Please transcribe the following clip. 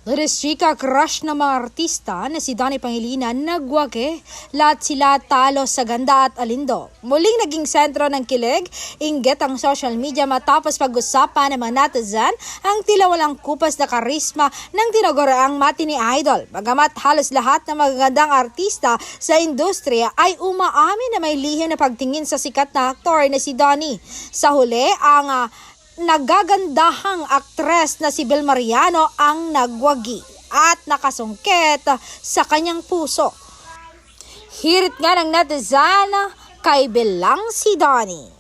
Ladies chika, crush ng mga artista na si Donnie Pangilinan nagwagi. Lahat sila talo sa ganda at alindo. Muling naging sentro ng kilig, inggit ang social media matapos pag-usapan ng mga netizen ang tila walang kupas na karisma ng tinaguriang matinee idol. Bagamat halos lahat ng magagandang artista sa industriya ay umaamin na may lihim na pagtingin sa sikat na aktor na si Donnie. Sa huli, ang nagagandahang aktres na si Bel Mariano ang nagwagi at nakasungkit sa kanyang puso. Hirit nga ng netizen kay Belang si Donnie.